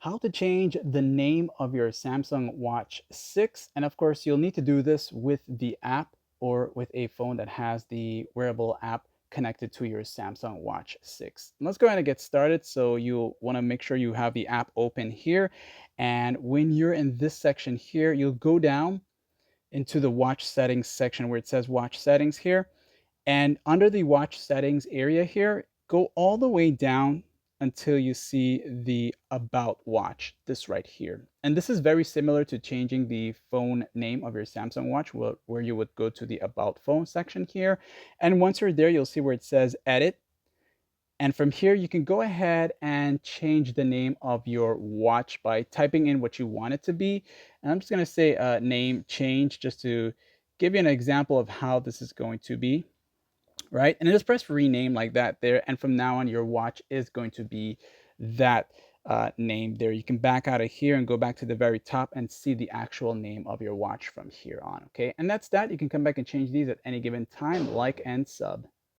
How to change the name of your Samsung Watch 6. And of course, you'll need to do this with the app or with a phone that has the wearable app connected to your Samsung Watch 6. Let's go ahead and get started. So you'll want to make sure you have the app open here. And when you're in this section here, you'll go down into the watch settings section where it says watch settings here. And under the watch settings area here, go all the way down until you see the About Watch, this right here. And this is very similar to changing the phone name of your Samsung Watch, where you would go to the About Phone section here. And once you're there, you'll see where it says Edit. And from here, you can go ahead and change the name of your watch by typing in what you want it to be. And I'm just going to say name change just to give you an example of how this is going to be, right? And then just press rename like that there. And from now on, your watch is going to be that name there. You can back out of here and go back to the very top and see the actual name of your watch from here on. Okay. And that's that. You can come back and change these at any given time, like and sub.